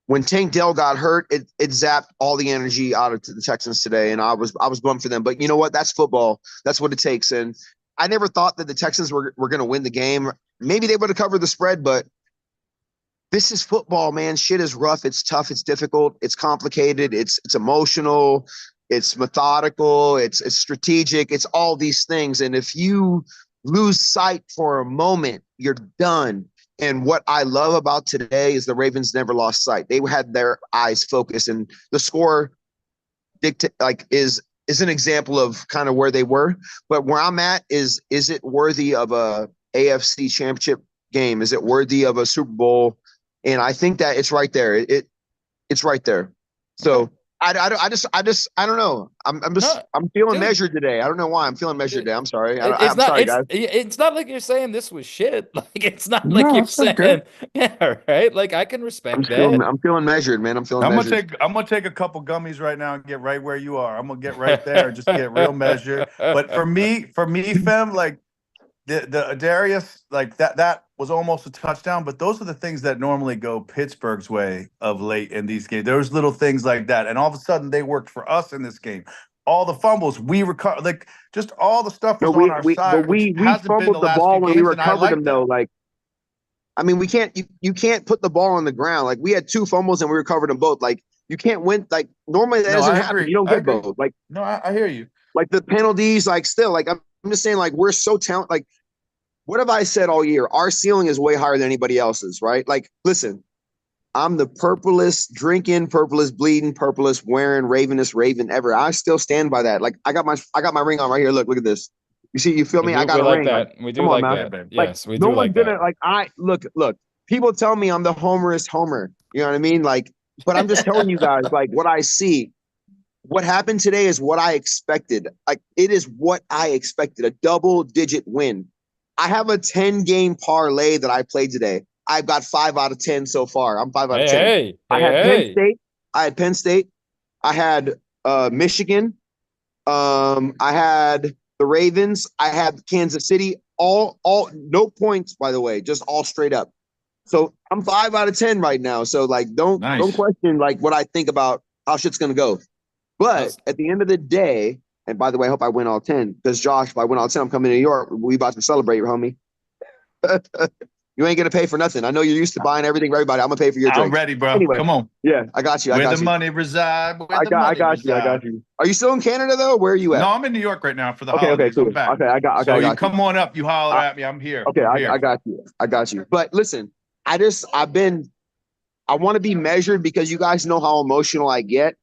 when Tank Dell got hurt, it zapped all the energy out of the Texans today, and I was bummed for them. But you know what? That's football. That's what it takes. And I never thought that the Texans were going to win the game. Maybe they would have covered the spread, but this is football, man. Shit is rough. It's tough. It's difficult. It's complicated. It's emotional. It's methodical. It's strategic. It's all these things. And if you lose sight for a moment, you're done. And what I love about today is the Ravens never lost sight. They had their eyes focused, and the score is an example of kind of where they were. But where I'm at is it worthy of a AFC championship game? Is it worthy of a Super Bowl? And I think that it's right there. It's right there. So I don't know. I'm feeling measured today. I don't know why I'm feeling measured today. I'm sorry. I'm sorry, guys. It's not like you're saying this was shit. Like it's not No, like you're it's okay. saying, yeah, right. Like I can respect that. I'm feeling measured, man. I'm gonna take a couple gummies right now and get right where you are. I'm gonna get right there and just get real measured. But for me, Fem, like the Darius, like that was almost a touchdown. But those are the things that normally go Pittsburgh's way of late in these games. There's little things like that, and all of a sudden they worked for us in this game. All the fumbles we recover, like just all the stuff was on our side. But we fumbled the ball when we recovered them, though. Like, I mean, you can't put the ball on the ground. Like we had 2 fumbles and we recovered them both. Like you can't win. Like normally that doesn't happen. You don't get both. Like no, I hear you. Like the penalties, like still, like I'm just saying, like we're so talented. Like what have I said all year? Our ceiling is way higher than anybody else's, right? Like listen, I'm the purplest drinking, purplest bleeding, purplest wearing, ravenous raven ever. I still stand by that. Like I got my ring on right here. Look at this. You see, you feel me? I got a ring. That. We do like that. Yes, we do like that. Like I look. People tell me I'm the homerest homer. You know what I mean? Like, but I'm just telling you guys, like what I see. What happened today is what I expected. Like it is what I expected. A double-digit win. I have a 10-game parlay that I played today. I've got 5 out of 10 so far. I'm 5 out of 10. I had Penn State. I had Michigan. I had the Ravens. I had Kansas City. All no points, by the way, just all straight up. So I'm 5 out of 10 right now. So like don't question like what I think about how shit's gonna go. But at the end of the day, and by the way, I hope I win all 10. Because Josh, if I win all 10, I'm coming to New York. We about to celebrate, homie. You ain't gonna pay for nothing. I know you're used to buying everything for everybody. I'm gonna pay for your drink. I'm ready, bro. Anyway, come on. Yeah, I got you. Where the money reside. I got you. Are you still in Canada though? Where are you at? No, I'm in New York right now for the holidays. Okay, cool. Okay, I got you. Come on up. You holler at me. I'm here. Okay, I got you. But listen, I want to be measured because you guys know how emotional I get,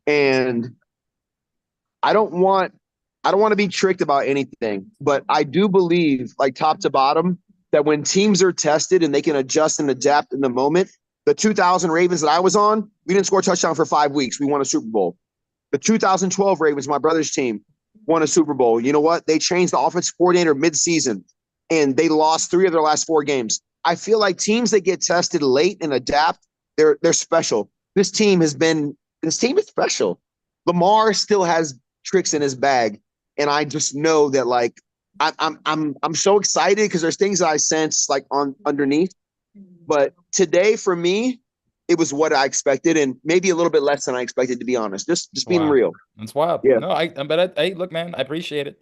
and I don't want to be tricked about anything. But I do believe, like top to bottom, that when teams are tested and they can adjust and adapt in the moment, the 2000 Ravens that I was on, we didn't score a touchdown for 5 weeks. We won a Super Bowl. The 2012 Ravens, my brother's team, won a Super Bowl. You know what? They changed the offensive coordinator mid-season, and they lost 3 of their last 4 games. I feel like teams that get tested late and adapt, they're special. This team is special. Lamar still has tricks in his bag, and I just know that like I'm so excited because there's things that I sense like on underneath. But today for me, it was what I expected, and maybe a little bit less than I expected, to be honest. Just being real. That's wild. Yeah. No, hey, look, man, I appreciate it.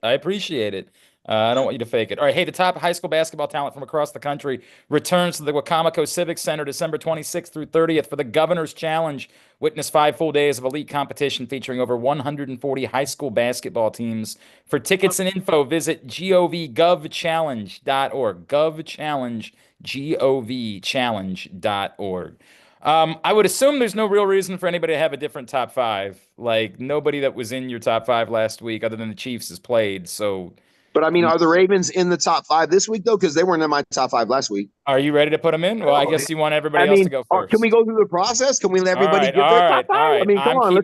I don't want you to fake it. All right. Hey, the top high school basketball talent from across the country returns to the Wacomico Civic Center December 26th through 30th for the Governor's Challenge. Witness 5 full days of elite competition featuring over 140 high school basketball teams. For tickets and info, visit govchallenge.org. Govchallenge, govchallenge.org. I would assume there's no real reason for anybody to have a different top 5. Like, nobody that was in your top 5 last week other than the Chiefs has played, so But I mean, are the Ravens in the top 5 this week though? Because they weren't in my top 5 last week. Are you ready to put them in? Well, I guess you want everybody else to go first. Can we go through the process? Can we let everybody give their top 5? All right. I mean, come on.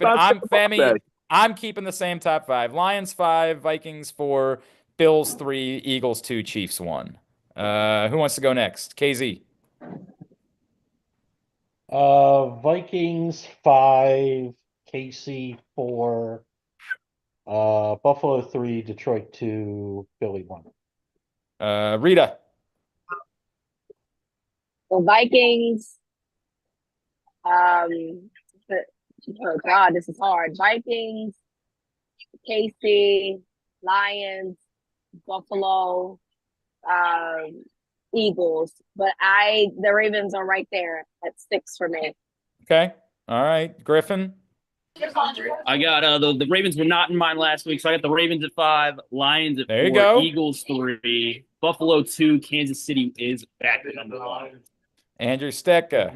Femi, I'm keeping the same top 5. Lions 5, Vikings 4, Bills 3, Eagles 2, Chiefs 1. Who wants to go next? KZ. Vikings 5, KC 4, Buffalo 3, Detroit 2, Philly 1. Reeta. The Vikings. Oh God, this is hard. Vikings, KC, Lions, Buffalo, Eagles. But the Ravens are right there at 6 for me. Okay. All right. Griffin. I got the Ravens were not in mine last week, so I got the Ravens at 5, Lions at 4, There you go. Eagles 3, Buffalo 2, Kansas City is back at number 1. Andrew Stecca.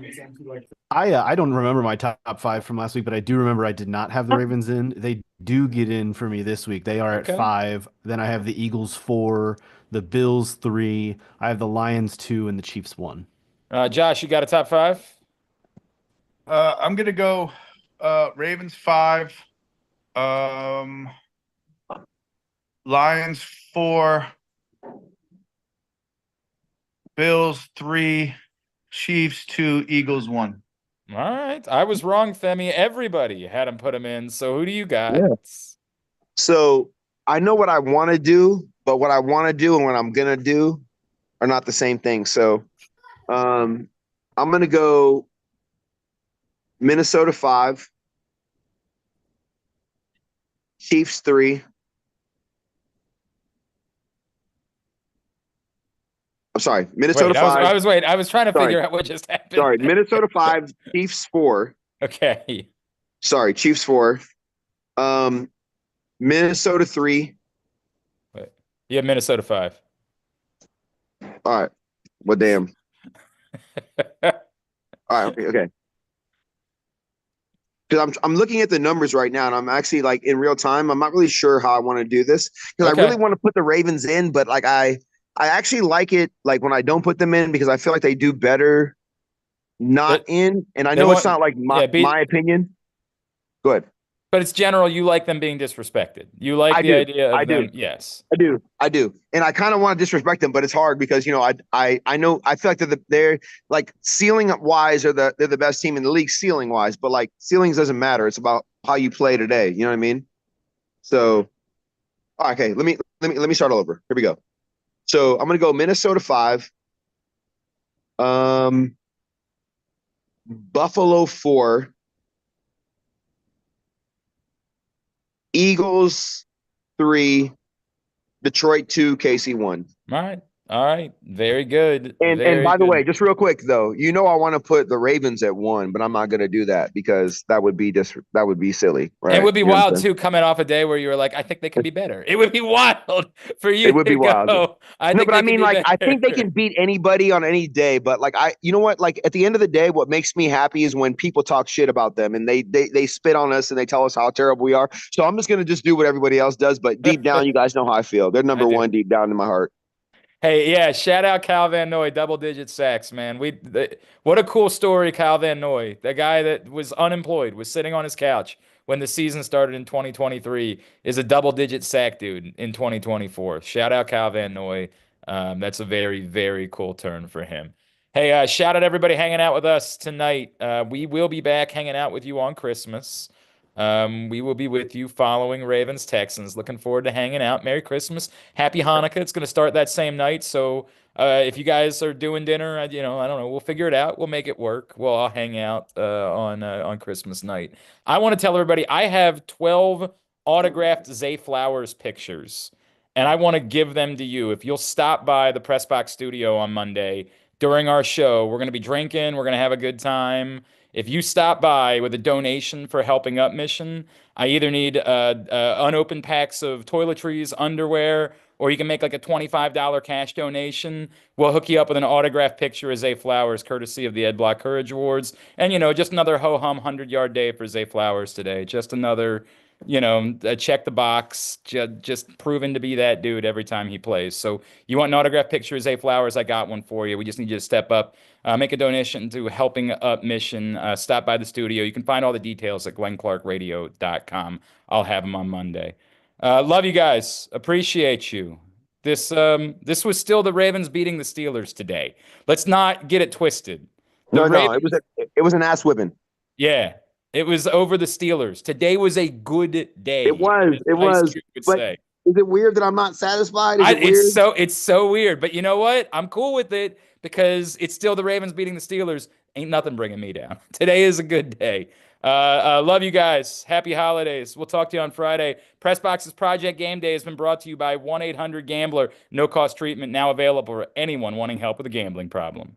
I don't remember my top 5 from last week, but I do remember I did not have the Ravens in. They do get in for me this week. They are at 5. Then I have the Eagles 4, the Bills 3. I have the Lions 2, and the Chiefs 1. Josh, you got a top 5? I'm gonna go Ravens 5, Lions 4, Bills 3, Chiefs 2, Eagles 1. All right. I was wrong, Femi. Everybody had him put him in. So who do you got? Yeah. So I know what I want to do, but what I want to do and what I'm gonna do are not the same thing. So I'm gonna go Minnesota 5, Chiefs 3. I'm sorry, Minnesota 5. I was trying to figure out what just happened. Sorry, Minnesota 5, Chiefs 4. Okay. Sorry, Chiefs 4. Minnesota 3. Wait. You have Minnesota 5. All right. Well, damn. All right. Okay. Because I'm looking at the numbers right now, and I'm actually like in real time. I'm not really sure how I want to do this because I really want to put the Ravens in, but like I actually like it like when I don't put them in because I feel like they do better not in. And I know it's not like my opinion. Go ahead. But it's general. You like them being disrespected. You like the idea of them. Yes, I do. And I kind of want to disrespect them, but it's hard because you know I know I feel like they're like ceiling wise they're the best team in the league ceiling wise, but like ceilings doesn't matter. It's about how you play today. You know what I mean? So, okay, let me start all over. Here we go. So I'm gonna go Minnesota 5, Buffalo 4. Eagles 3, Detroit 2, KC 1. All right. Very good. And by the way, just real quick though, you know I want to put the Ravens at 1, but I'm not going to do that because that would be silly, right? It would be wild too, coming off a day where you were like, I think they can be better. It would be wild for you. It would be wild. I think they can beat anybody on any day, but like you know what? Like at the end of the day, what makes me happy is when people talk shit about them and they spit on us and they tell us how terrible we are. So I'm just going to just do what everybody else does, but deep down, you guys know how I feel. They're number 1 deep down in my heart. Hey, yeah, shout out Kyle Van Noy, double-digit sacks, man. What a cool story, Kyle Van Noy, the guy that was unemployed, was sitting on his couch when the season started in 2023, is a double-digit sack dude in 2024. Shout out Kyle Van Noy. That's a very, very cool turn for him. Hey, shout out everybody hanging out with us tonight. We will be back hanging out with you on Christmas. We will be with you following Ravens Texans. Looking forward to hanging out. Merry Christmas. Happy Hanukkah. It's going to start that same night. So if you guys are doing dinner, I don't know. We'll figure it out. We'll make it work. We'll all hang out on Christmas night. I want to tell everybody I have 12 autographed Zay Flowers pictures, and I want to give them to you. If you'll stop by the PressBox studio on Monday during our show, we're going to be drinking. We're going to have a good time. If you stop by with a donation for Helping Up mission, I either need unopened packs of toiletries, underwear, or you can make like a $25 cash donation. We'll hook you up with an autographed picture of Zay Flowers, courtesy of the Ed Block Courage Awards. And, just another ho-hum 100-yard day for Zay Flowers today. Just another check the box, just proven to be that dude every time he plays. So you want an autographed picture of Zay Flowers? I got one for you. We just need you to step up, make a donation to Helping Up Mission. Stop by the studio. You can find all the details at glennclarkradio.com. I'll have them on Monday. Love you guys. Appreciate you. This was still the Ravens beating the Steelers today. Let's not get it twisted. The No, Ravens, it was an ass whipping. yeah, it was over the Steelers. Today was a good day. It was. Would But say. is it weird that I'm not satisfied? Is it weird? It's so weird. But you know what? I'm cool with it because it's still the Ravens beating the Steelers. Ain't nothing bringing me down. Today is a good day. Love you guys. Happy holidays. We'll talk to you on Friday. PressBox's Project Game Day has been brought to you by 1-800-GAMBLER. No-cost treatment now available for anyone wanting help with a gambling problem.